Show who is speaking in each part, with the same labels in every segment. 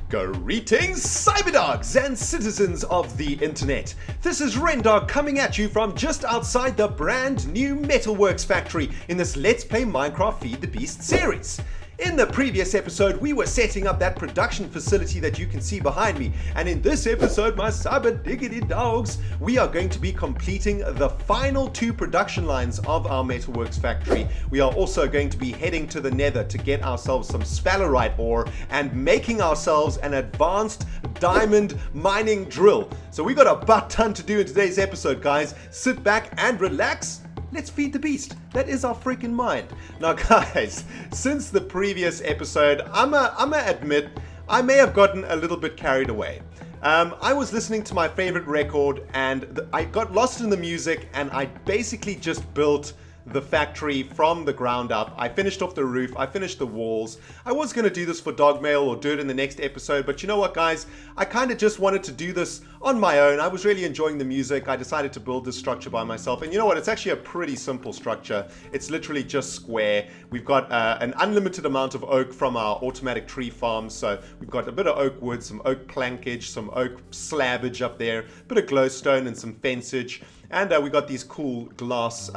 Speaker 1: Greetings, cyberdogs and citizens of the internet. This is ReNDoG coming at you from just outside the brand new Metalworks Factory in this Let's Play Minecraft Feed the Beast series. In the previous episode, we were setting up that production facility that you can see behind me. And in this episode, my cyber diggity dogs, we are going to be completing the final 2 production lines of our Metalworks Factory. We are also going to be heading to the nether to get ourselves some sphalerite ore and making ourselves an advanced diamond mining drill. So we got a butt ton to do in today's episode, guys. Sit back and relax. Let's feed the beast. That is our freaking mind. Now, guys, since the previous episode, I'ma admit I may have gotten a little bit carried away. I was listening to my favorite record and I got lost in the music and I basically just built the factory from the ground up. I finished off the roof, I finished the walls. I was going to do this for dog mail or do it in the next episode, but you know what, guys? I kind of just wanted to do this on my own. I was really enjoying the music. I decided to build this structure by myself, and you know what? It's actually a pretty simple structure. It's literally just square. We've got an unlimited amount of oak from our automatic tree farm, so we've got a bit of oak wood, some oak plankage, some oak slabbage up there, a bit of glowstone and some fencage. And we got these cool glass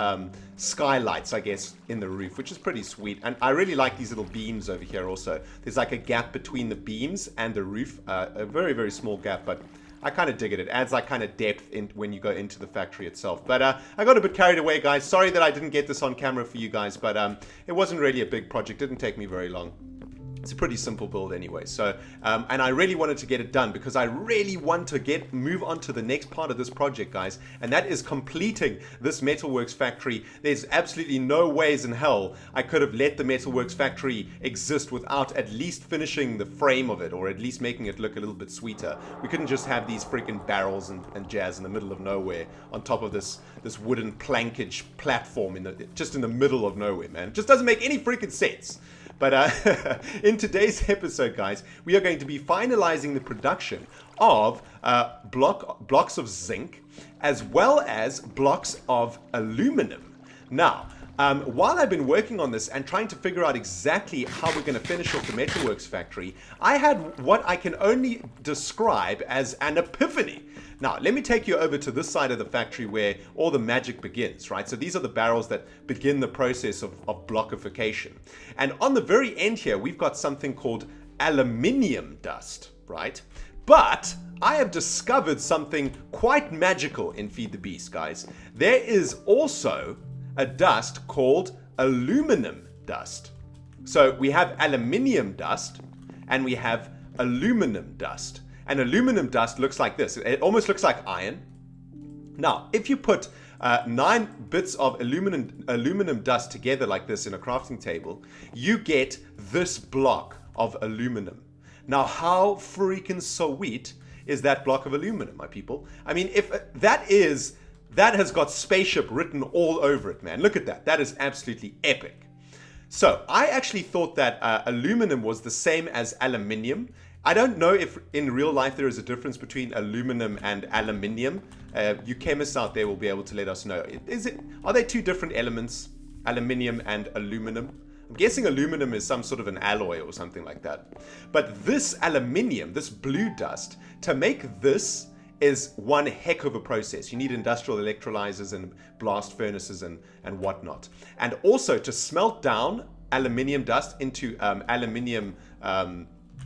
Speaker 1: skylights, I guess, in the roof, which is pretty sweet. And I really like these little beams over here also. There's like a gap between the beams and the roof, a very, very small gap, but I kind of dig it. It adds like kind of depth in when you go into the factory itself. But I got a bit carried away, guys. Sorry that I didn't get this on camera for you guys, but it wasn't really a big project. It didn't take me very long. It's a pretty simple build anyway. So, and I really wanted to get it done because I really want to move on to the next part of this project, guys. And that is completing this Metalworks Factory. There's absolutely no ways in hell I could have let the Metalworks Factory exist without at least finishing the frame of it, or at least making it look a little bit sweeter. We couldn't just have these freaking barrels and jazz in the middle of nowhere on top of this wooden plankage platform just in the middle of nowhere, man. It just doesn't make any freaking sense. But in today's episode, guys, we are going to be finalizing the production of blocks of zinc as well as blocks of aluminum. Now, while I've been working on this and trying to figure out exactly how we're going to finish off the Metalworks Factory, I had what I can only describe as an epiphany. Now, let me take you over to this side of the factory where all the magic begins, right? So these are the barrels that begin the process of blockification. And on the very end here, we've got something called aluminium dust, right? But I have discovered something quite magical in Feed the Beast, guys. There is also a dust called aluminum dust. So we have aluminium dust and we have aluminum dust. And aluminum dust looks like this. It almost looks like iron. Now, if you put 9 bits of aluminum dust together like this in a crafting table, you get this block of aluminum. Now, how freaking sweet is that block of aluminum, my people? I mean, if that has got spaceship written all over it, man. Look at that. That is absolutely epic. So I actually thought that aluminum was the same as aluminium. I don't know if in real life there is a difference between aluminum and aluminium. You chemists out there will be able to let us know. Are they 2 different elements, aluminium and aluminum? I'm guessing aluminum is some sort of an alloy or something like that. But this aluminium, this blue dust, to make this is one heck of a process. You need industrial electrolyzers and blast furnaces and whatnot. And also to smelt down aluminium dust into aluminium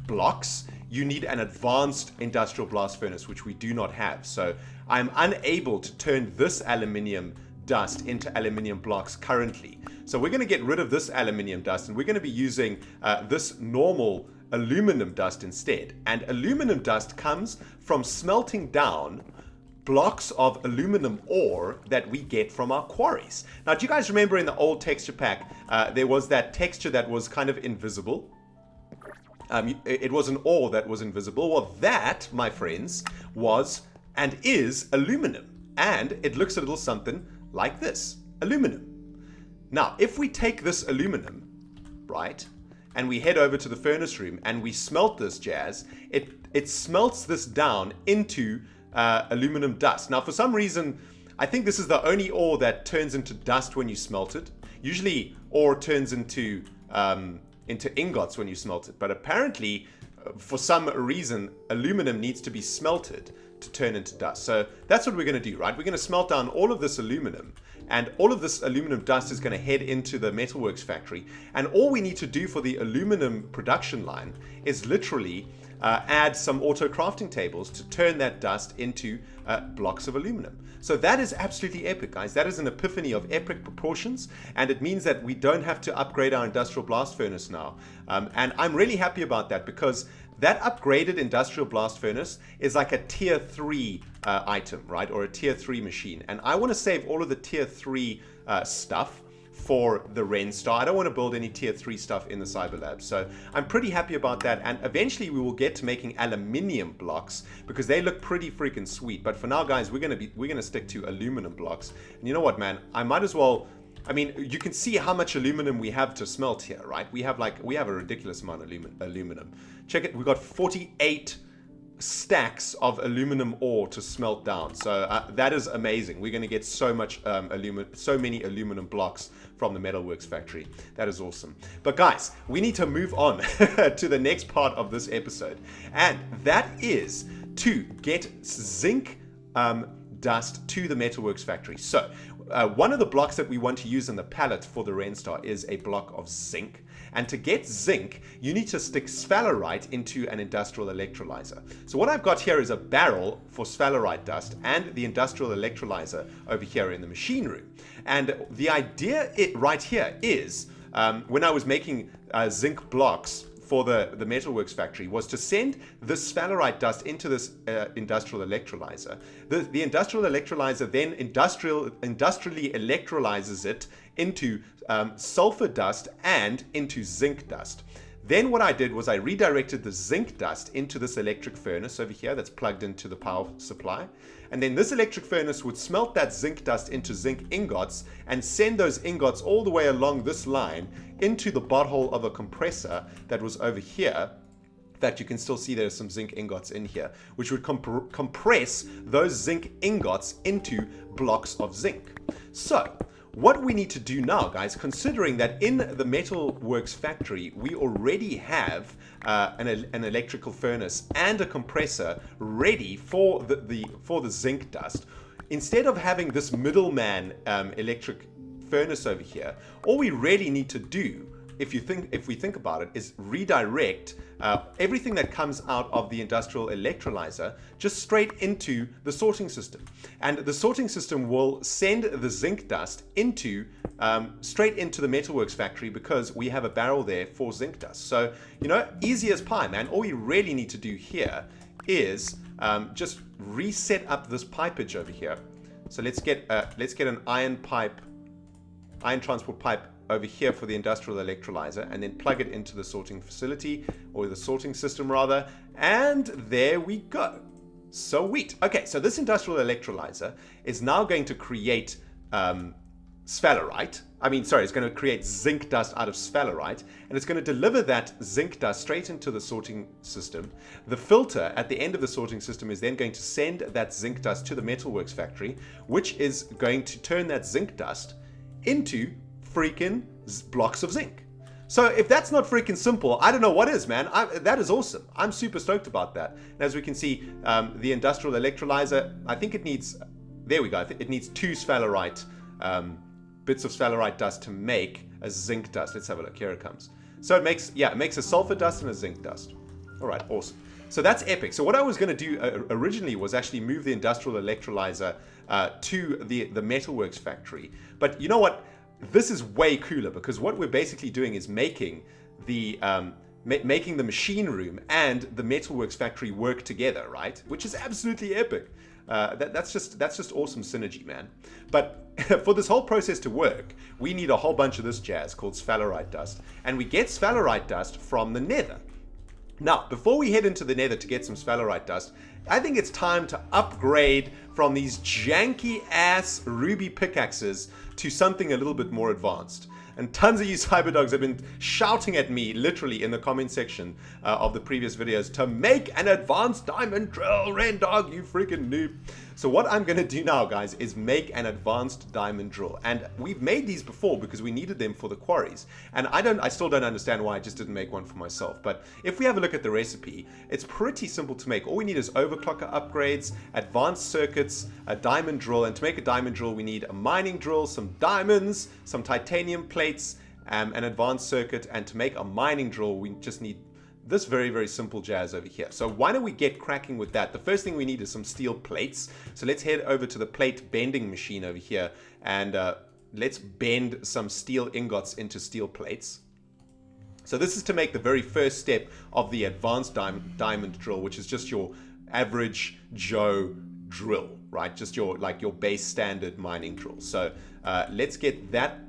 Speaker 1: blocks, you need an advanced industrial blast furnace, which we do not have. So I'm unable to turn this aluminium dust into aluminium blocks currently. So we're going to get rid of this aluminium dust and we're going to be using this normal aluminum dust instead. And aluminum dust comes from smelting down blocks of aluminum ore that we get from our quarries. Now, do you guys remember in the old texture pack, there was that texture that was kind of invisible? It was an ore that was invisible. Well, that, my friends, was and is aluminum. And it looks a little something like this, aluminum. Now, if we take this aluminum, right, and we head over to the furnace room and we smelt this jazz, it smelts this down into aluminum dust. Now, for some reason, I think this is the only ore that turns into dust when you smelt it. Usually, ore turns into ingots when you smelt it, but apparently for some reason, aluminum needs to be smelted to turn into dust. So that's what we're going to do, right? We're going to smelt down all of this aluminum, and all of this aluminum dust is going to head into the Metalworks factory. And all we need to do for the aluminum production line is literally add some auto crafting tables to turn that dust into blocks of aluminum. So that is absolutely epic, guys. That is an epiphany of epic proportions, and it means that we don't have to upgrade our industrial blast furnace now. And I'm really happy about that, because that upgraded industrial blast furnace is like a tier 3 item, right? Or a tier 3 machine. And I want to save all of the tier 3 stuff for the ReNDoG. I don't want to build any tier 3 stuff in the Cyber Lab. So I'm pretty happy about that. And eventually we will get to making aluminium blocks, because they look pretty freaking sweet. But for now, guys, we're gonna stick to aluminum blocks. And you know what, man? I might as well. I mean, you can see how much aluminum we have to smelt here, right? We have a ridiculous amount of aluminum. Check it. We've got 48 stacks of aluminum ore to smelt down. So that is amazing. We're going to get so much so many aluminum blocks from the Metalworks factory. That is awesome. But guys, we need to move on to the next part of this episode, and that is to get zinc dust to the Metalworks factory. So one of the blocks that we want to use in the pallet for the ReNDoG is a block of zinc. And to get zinc, you need to stick sphalerite into an industrial electrolyzer. So what I've got here is a barrel for sphalerite dust and the industrial electrolyzer over here in the machine room. And the idea right here is, when I was making zinc blocks for the Metalworks factory, was to send this sphalerite dust into this industrial electrolyzer. The industrial electrolyzer then industrially electrolyzes it into sulfur dust and into zinc dust. Then what I did was I redirected the zinc dust into this electric furnace over here that's plugged into the power supply. And then this electric furnace would smelt that zinc dust into zinc ingots and send those ingots all the way along this line into the butthole of a compressor that was over here. In fact, you can still see there's some zinc ingots in here, which would compress those zinc ingots into blocks of zinc. So what we need to do now, guys, considering that in the Metalworks factory we already have an electrical furnace and a compressor ready for the zinc dust, instead of having this middleman electric furnace over here, all we really need to do, if we think about it, is redirect everything that comes out of the industrial electrolyzer just straight into the sorting system. And the sorting system will send the zinc dust straight into the Metalworks factory, because we have a barrel there for zinc dust. So, easy as pie, man. All we really need to do here is just reset up this pipage over here. So let's get an iron transport pipe over here for the industrial electrolyzer, and then plug it into the sorting facility, or the sorting system rather, and there we go. Sweet. Okay, so this industrial electrolyzer is now going to create sphalerite. It's going to create zinc dust out of sphalerite, and it's going to deliver that zinc dust straight into the sorting system. The filter at the end of the sorting system is then going to send that zinc dust to the Metalworks factory, which is going to turn that zinc dust into freaking blocks of zinc. So if that's not freaking simple, I don't know what is, man. That is awesome. I'm super stoked about that. And as we can see, the industrial electrolyzer, I think it needs, there we go, it needs 2 sphalerite bits of sphalerite dust to make a zinc dust. Let's have a look. Here it comes. So it makes a sulfur dust and a zinc dust. All right, awesome. So that's epic. So what I was going to do originally was actually move the industrial electrolyzer to the Metalworks factory. But you know what? This is way cooler, because what we're basically doing is making the machine room and the Metalworks factory work together, right? Which is absolutely epic. That's just awesome synergy, man. But for this whole process to work, we need a whole bunch of this jazz called sphalerite dust, and we get sphalerite dust from the nether. Now, before we head into the nether to get some sphalerite dust, I think it's time to upgrade from these janky ass ruby pickaxes to something a little bit more advanced. And tons of you cyberdogs have been shouting at me literally in the comment section of the previous videos to make an advanced diamond drill, ReNDoG, you freaking noob. So what I'm going to do now, guys, is make an advanced diamond drill. And we've made these before because we needed them for the quarries. And I still don't understand why I just didn't make one for myself. But if we have a look at the recipe, it's pretty simple to make. All we need is overclocker upgrades, advanced circuits, a diamond drill. And to make a diamond drill, we need a mining drill, some diamonds, some titanium plates, an advanced circuit. And to make a mining drill, we just need this very, very simple jazz over here. So why don't we get cracking with that? The first thing we need is some steel plates. So let's head over to the plate bending machine over here and let's bend some steel ingots into steel plates. So this is to make the very first step of the advanced diamond drill, which is just your average Joe drill, right? Just your base standard mining drill. So let's get that.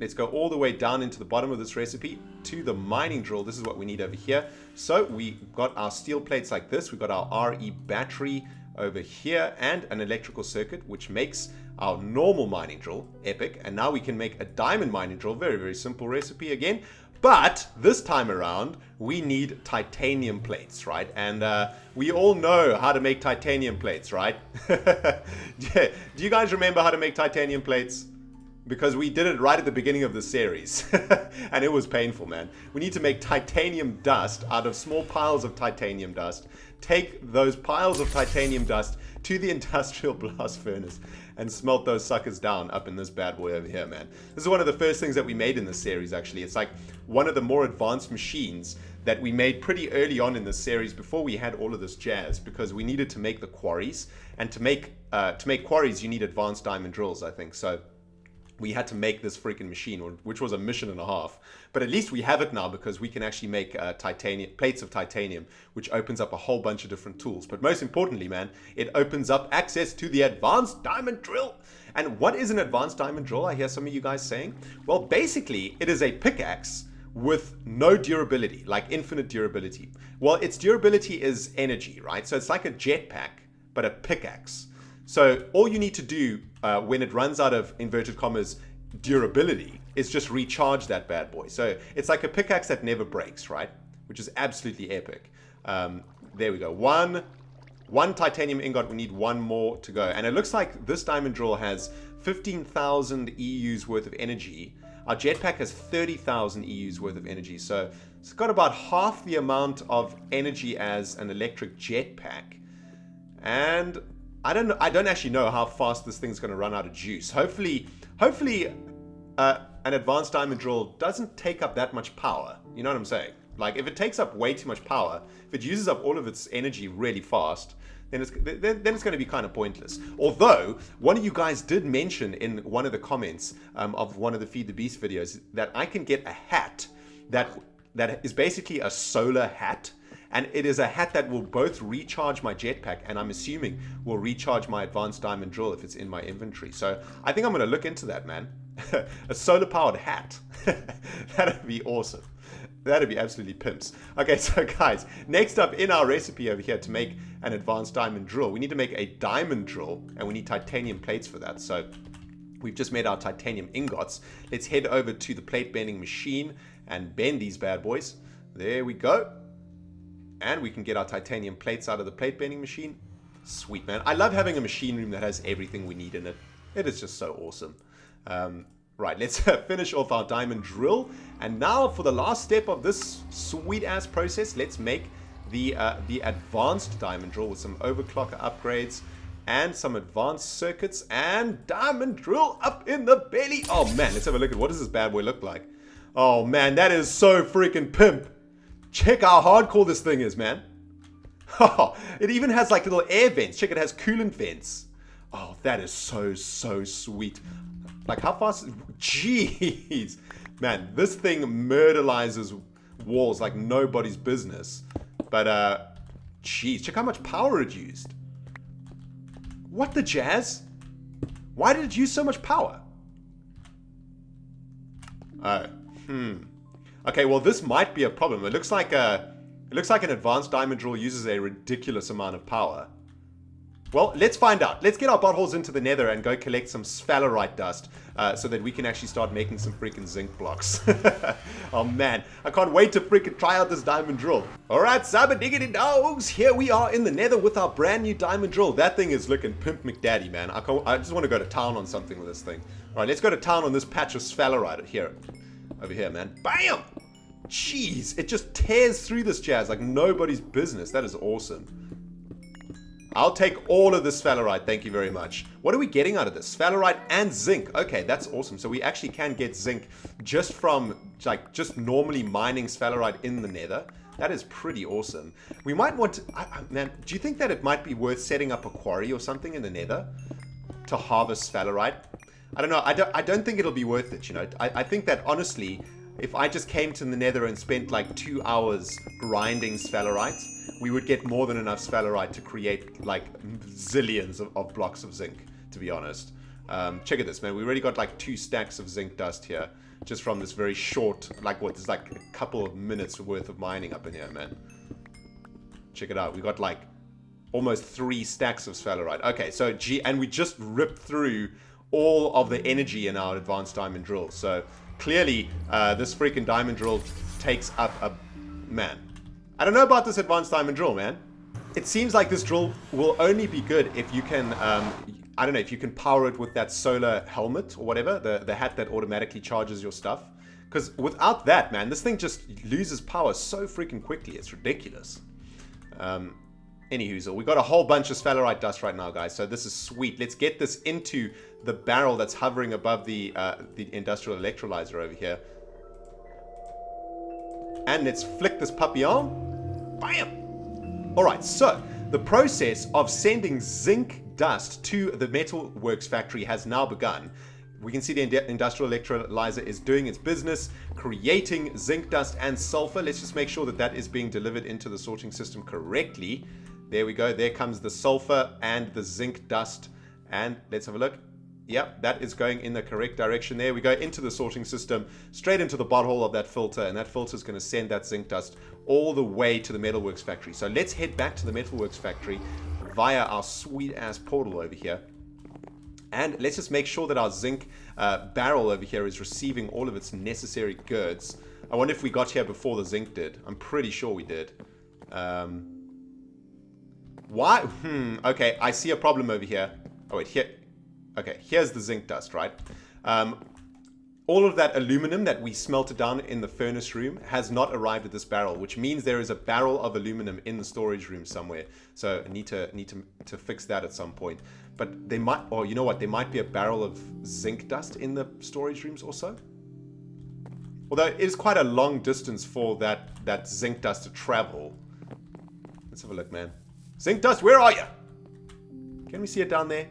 Speaker 1: Let's go all the way down into the bottom of this recipe to the mining drill. This is what we need over here. So we got our steel plates like this. We've got our RE battery over here and an electrical circuit, which makes our normal mining drill epic. And now we can make a diamond mining drill. Very, very simple recipe again. But this time around, we need titanium plates, right? And we all know how to make titanium plates, right? Do you guys remember how to make titanium plates? Because we did it right at the beginning of the series. And it was painful, man. We need to make titanium dust out of small piles of titanium dust. Take those piles of titanium dust to the industrial blast furnace and smelt those suckers down up in this bad boy over here, man. This is one of the first things that we made in this series, actually. It's like one of the more advanced machines that we made pretty early on in this series before we had all of this jazz, because we needed to make the quarries. And to make quarries, you need advanced diamond drills, I think. So we had to make this freaking machine, which was a mission and a half. But at least we have it now because we can actually make plates of titanium, which opens up a whole bunch of different tools. But most importantly, man, it opens up access to the advanced diamond drill. And what is an advanced diamond drill? I hear some of you guys saying. Well, basically, it is a pickaxe with no durability, like infinite durability. Well, its durability is energy, right? So it's like a jetpack, but a pickaxe. So all you need to do when it runs out of inverted commas durability is just recharge that bad boy. So it's like a pickaxe that never breaks, right? Which is absolutely epic. There we go. One titanium ingot. We need one more to go. And it looks like this diamond drill has 15,000 EUs worth of energy. Our jetpack has 30,000 EUs worth of energy. So it's got about half the amount of energy as an electric jetpack. And I don't actually know how fast this thing's going to run out of juice. Hopefully, an advanced diamond drill doesn't take up that much power. You know what I'm saying? Like, if it takes up way too much power, if it uses up all of its energy really fast, then it's going to be kind of pointless. Although, one of you guys did mention in one of the comments of one of the Feed the Beast videos that I can get a hat that is basically a solar hat. And it is a hat that will both recharge my jetpack and I'm assuming will recharge my advanced diamond drill if it's in my inventory. So I think I'm going to look into that, man. A solar powered hat. That'd be awesome. That'd be absolutely pimps. Okay, so guys, next up in our recipe over here to make an advanced diamond drill, we need to make a diamond drill and we need titanium plates for that. So we've just made our titanium ingots. Let's head over to the plate bending machine and bend these bad boys. There we go. And we can get our titanium plates out of the plate bending machine. Sweet, man. I love having a machine room that has everything we need in it. It is just so awesome. Right, let's finish off our diamond drill. And now for the last step of this sweet-ass process, let's make the advanced diamond drill with some overclocker upgrades and some advanced circuits and diamond drill up in the belly. Oh, man, let's have a look at what does this bad boy look like. Oh, man, that is so freaking pimp. Check how hardcore this thing is, man. Oh, it even has like little air vents. Check, it has coolant vents. Oh, that is so sweet. Like, how fast? Jeez. Man, this thing murderizes walls like nobody's business. But, jeez, check how much power it used. What the jazz? Why did it use so much power? Oh, Okay, well, this might be a problem. It looks like an advanced diamond drill uses a ridiculous amount of power. Well, let's find out. Let's get our buttholes into the nether and go collect some sphalerite dust so that we can actually start making some freaking zinc blocks. Oh man, I can't wait to freaking try out this diamond drill. Alright, cyber diggity dogs, here we are in the nether with our brand new diamond drill. That thing is looking pimp McDaddy, man. I just want to go to town on something with this thing. Alright, let's go to town on this patch of sphalerite here. Over here, man. Bam! Jeez, it just tears through this jazz like nobody's business. That is awesome. I'll take all of this sphalerite, thank you very much. What are we getting out of this? Sphalerite and zinc. Okay, that's awesome. So we actually can get zinc just from, like, just normally mining sphalerite in the nether. That is pretty awesome. We might want to, man, do you think that it might be worth setting up a quarry or something in the nether to harvest sphalerite? I don't know. I don't think it'll be worth it, you know. I think that, honestly, if I just came to the nether and spent like 2 hours grinding sphalerite, we would get more than enough sphalerite to create like zillions of blocks of zinc, to be honest. Check out this, man. We already got like 2 stacks of zinc dust here just from this very short, like what is like a couple of minutes worth of mining up in here, man. Check it out. We got like almost 3 stacks of sphalerite. Okay, so and we just ripped through all of the energy in our advanced diamond drill. So clearly, this freaking diamond drill takes up a... Man, I don't know about this advanced diamond drill, man. It seems like this drill will only be good if you can, I don't know, if you can power it with that solar helmet or whatever, the hat that automatically charges your stuff. Because without that, man, this thing just loses power so freaking quickly. It's ridiculous. Anywho, we got a whole bunch of sphalerite dust right now, guys. So this is sweet. Let's get this into the barrel that's hovering above the industrial electrolyzer over here. And let's flick this puppy on. Bam! Alright, so the process of sending zinc dust to the Metalworks Factory has now begun. We can see the industrial electrolyzer is doing its business, creating zinc dust and sulfur. Let's just make sure that that is being delivered into the sorting system correctly. There we go. There comes the sulfur and the zinc dust. And let's have a look. Yep, that is going in the correct direction there. We go into the sorting system, straight into the butthole of that filter, and that filter is going to send that zinc dust all the way to the Metalworks Factory. So let's head back to the Metalworks Factory via our sweet-ass portal over here. And let's just make sure that our zinc barrel over here is receiving all of its necessary goods. I wonder if we got here before the zinc did. I'm pretty sure we did. Why? Okay, I see a problem over here. Oh, wait, here. Okay, here's the zinc dust, right? All of that aluminum that we smelted down in the furnace room has not arrived at this barrel, which means there is a barrel of aluminum in the storage room somewhere. So I need to fix that at some point. But they might, or you know what? There might be a barrel of zinc dust in the storage rooms also. Although it is quite a long distance for that zinc dust to travel. Let's have a look, man. Zinc dust, where are you? Can we see it down there?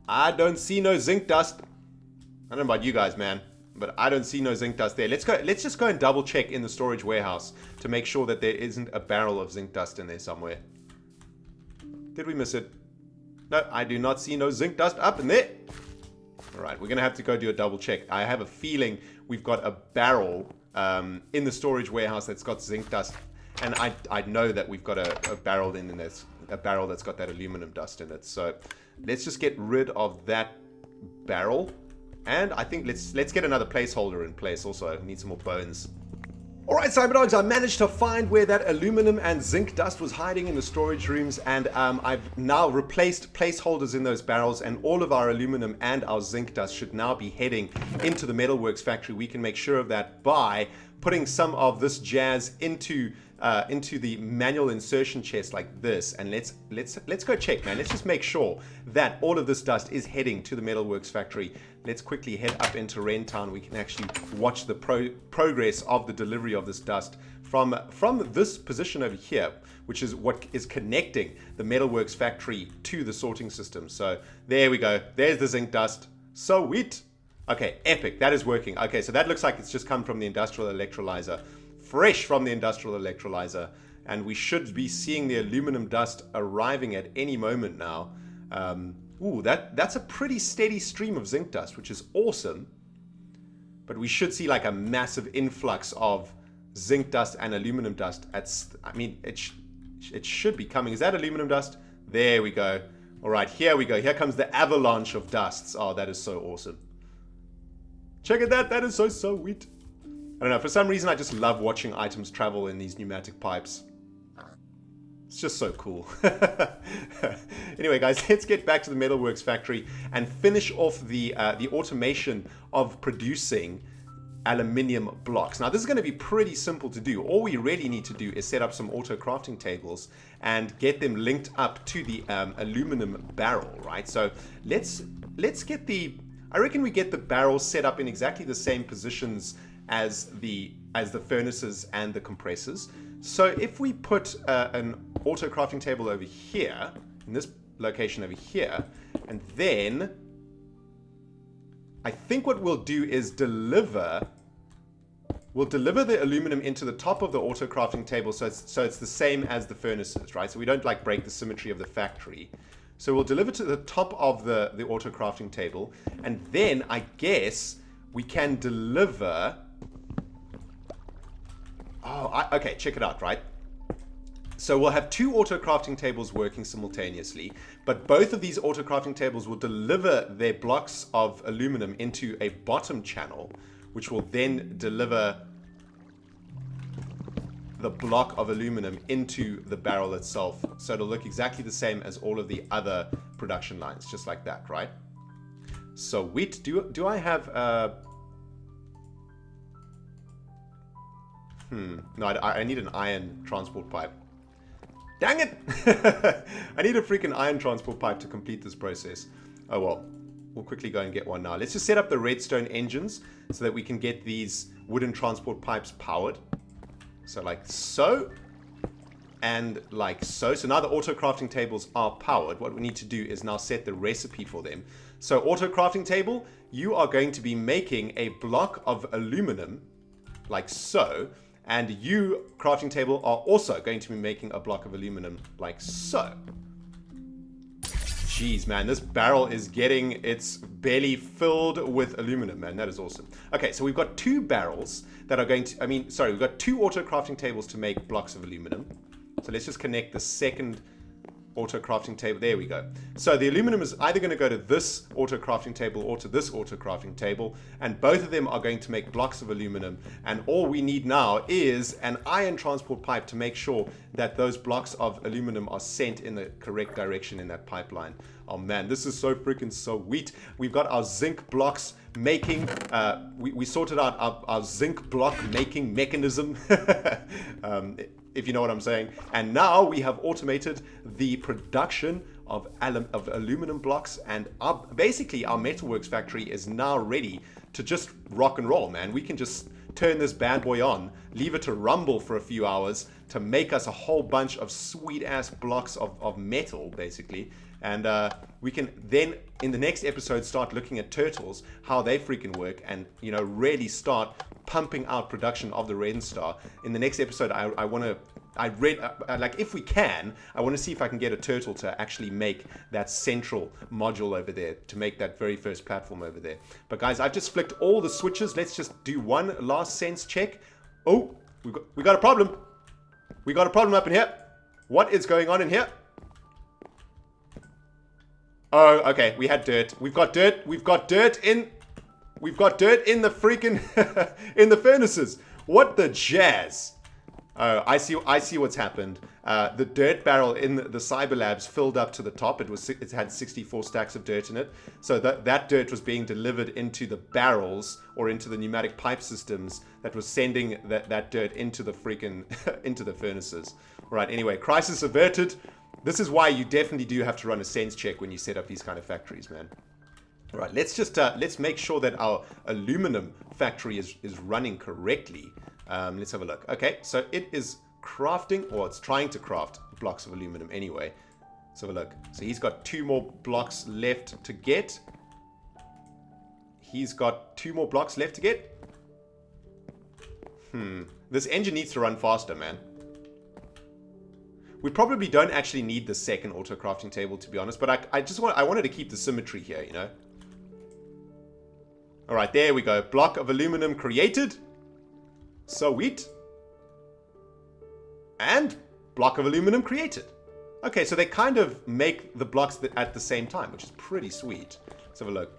Speaker 1: I don't see no zinc dust. I don't know about you guys, man, but I don't see no zinc dust there. Let's just go and double check in the storage warehouse to make sure that there isn't a barrel of zinc dust in there somewhere. Did we miss it? No, I do not see no zinc dust up in there. Alright, we're gonna have to go do a double check. I have a feeling we've got a barrel in the storage warehouse that's got zinc dust, and I know that we've got a barrel in this. A barrel that's got that aluminum dust in it. So let's just get rid of that barrel, and I think let's get another placeholder in place also. I need some more bones. Alright, Cyberdogs, I managed to find where that aluminum and zinc dust was hiding in the storage rooms, and I've now replaced placeholders in those barrels, and all of our aluminum and our zinc dust should now be heading into the Metalworks Factory. We can make sure of that by putting some of this jazz into the manual insertion chest like this, and let's go check, man. Let's just make sure that all of this dust is heading to the Metalworks Factory. Let's quickly head up into Rentown. We can actually watch the progress of the delivery of this dust from this position over here, which is what is connecting the Metalworks Factory to the sorting system. So there we go. There's the zinc dust. Sweet. Okay, epic. That is working. Okay, so that looks like it's just come from the industrial electrolyzer. Fresh from the industrial electrolyzer, and we should be seeing the aluminum dust arriving at any moment now. Ooh, that's a pretty steady stream of zinc dust, which is awesome. But we should see like a massive influx of zinc dust and aluminum dust. I mean, It should be coming. Is that aluminum dust? There we go. All right, here we go. Here comes the avalanche of dusts. Oh, that is so awesome. Check at that. That is so sweet. I don't know. For some reason, I just love watching items travel in these pneumatic pipes. It's just so cool. Anyway, guys, let's get back to the Metalworks Factory and finish off the automation of producing aluminium blocks. Now, this is going to be pretty simple to do. All we really need to do is set up some auto crafting tables and get them linked up to the aluminum barrel, right? So let's get I reckon we get the barrels set up in exactly the same positions as the furnaces and the compressors. So if we put an auto crafting table over here, in this location over here, and then I think what we'll do is we'll deliver the aluminum into the top of the auto crafting table, so it's the same as the furnaces, right? So we don't like break the symmetry of the factory. So we'll deliver to the top of the auto crafting table, and then I guess we can deliver. Oh, okay, check it out, right? So we'll have two auto crafting tables working simultaneously, but both of these auto crafting tables will deliver their blocks of aluminum into a bottom channel, which will then deliver the block of aluminum into the barrel itself. So it'll look exactly the same as all of the other production lines, just like that, right? So wait, do I have no, I need an iron transport pipe. Dang it! I need a freaking iron transport pipe to complete this process. Oh well, we'll quickly go and get one now. Let's just set up the redstone engines so that we can get these wooden transport pipes powered. So like so, and like so. So now the auto crafting tables are powered. What we need to do is now set the recipe for them. So auto crafting table, you are going to be making a block of aluminum, like so. And you, crafting table, are also going to be making a block of aluminum like so. Jeez, man, this barrel is getting its belly filled with aluminum, man. That is awesome. Okay, so we've got two barrels that are going to, we've got two auto crafting tables to make blocks of aluminum. So let's just connect the second auto crafting table. There we go. So the aluminum is either going to go to this auto crafting table or to this auto crafting table, and both of them are going to make blocks of aluminum. And all we need now is an iron transport pipe to make sure that those blocks of aluminum are sent in the correct direction in that pipeline. Oh man, this is so freaking sweet. We've got our zinc blocks making, we sorted out our zinc block making mechanism. If you know what I'm saying. And now we have automated the production of aluminum blocks, and basically our Metalworks factory is now ready to just rock and roll, man. We can just turn this bad boy on, leave it to rumble for a few hours to make us a whole bunch of sweet ass blocks of metal, basically. And we can then, in the next episode, start looking at turtles, how they freaking work, and, you know, really start pumping out production of the ReNDoG. In the next episode, if we can, I want to see if I can get a turtle to actually make that central module over there, to make that very first platform over there. But guys, I've just flicked all the switches. Let's just do one last sense check. Oh, we got a problem. We got a problem up in here. What is going on in here? Oh, okay, we had dirt. We've got dirt. We've got dirt in the freaking in the furnaces. What the jazz? Oh, I see what's happened. The dirt barrel in the Cyber Labs filled up to the top. It had 64 stacks of dirt in it. So that dirt was being delivered into the barrels or into the pneumatic pipe systems that was sending that dirt into the freaking into the furnaces. Right. Anyway, crisis averted. This is why you definitely do have to run a sense check when you set up these kind of factories, man. All right, let's make sure that our aluminum factory is running correctly. Let's have a look. Okay, so it is crafting, or it's trying to craft blocks of aluminum anyway. Let's have a look. So he's got 2 more blocks left to get. He's got 2 more blocks left to get. This engine needs to run faster, man. We probably don't actually need the second auto crafting table, to be honest, but I wanted to keep the symmetry here, you know. All right, there we go. Block of aluminum created. Sweet. And block of aluminum created. Okay, so they kind of make the blocks at the same time, which is pretty sweet. Let's have a look.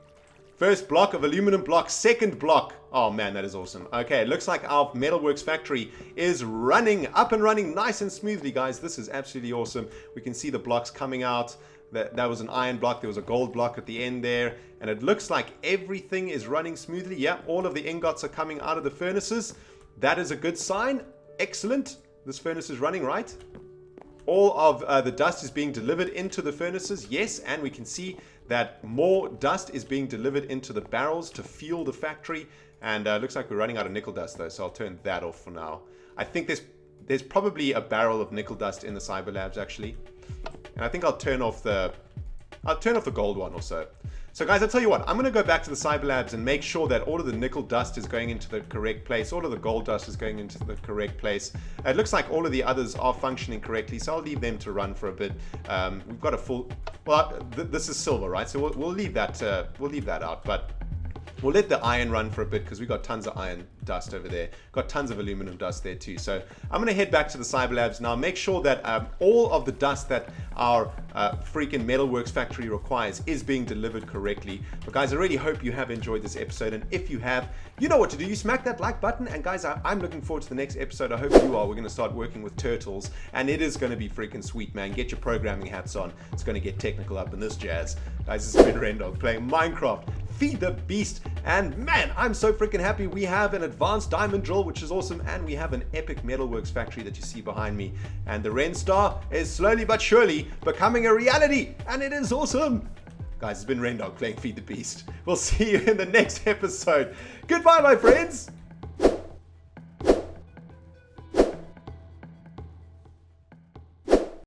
Speaker 1: First block of aluminum block, second block. Oh man, that is awesome. Okay, it looks like our Metalworks factory is running, up and running nice and smoothly, guys. This is absolutely awesome. We can see the blocks coming out. That was an iron block. There was a gold block at the end there. And it looks like everything is running smoothly. Yeah, all of the ingots are coming out of the furnaces. That is a good sign. Excellent. This furnace is running, right? All of the dust is being delivered into the furnaces. Yes, and we can see that more dust is being delivered into the barrels to fuel the factory. And it looks like we're running out of nickel dust, though, so I'll turn that off for now. I think there's probably a barrel of nickel dust in the Cyber Labs, actually. And I think I'll turn off the gold one also. So guys, I'll tell you what, I'm going to go back to the Cyber Labs and make sure that all of the nickel dust is going into the correct place, all of the gold dust is going into the correct place. It looks like all of the others are functioning correctly, so I'll leave them to run for a bit. We've got a full, well, this is silver, right? So we'll leave that out, but we'll let the iron run for a bit because we've got tons of iron dust over there. Got tons of aluminum dust there too. So I'm going to head back to the Cyber Labs now, make sure that all of the dust that our freaking Metalworks factory requires is being delivered correctly. But guys, I really hope you have enjoyed this episode. And if you have, you know what to do. You smack that like button. And guys, I'm looking forward to the next episode. I hope you are. We're going to start working with turtles. And it is going to be freaking sweet, man. Get your programming hats on. It's going to get technical up in this jazz. Guys, this has been ReNDoG playing Minecraft. Feed the beast. And man, I'm so freaking happy. We have an advanced diamond drill, which is awesome, and we have an epic Metalworks factory that you see behind me, and the Ren Star is slowly but surely becoming a reality, and it is awesome. Guys, it's been ReNDoG playing Feed the Beast. We'll see you in the next episode. Goodbye, my friends.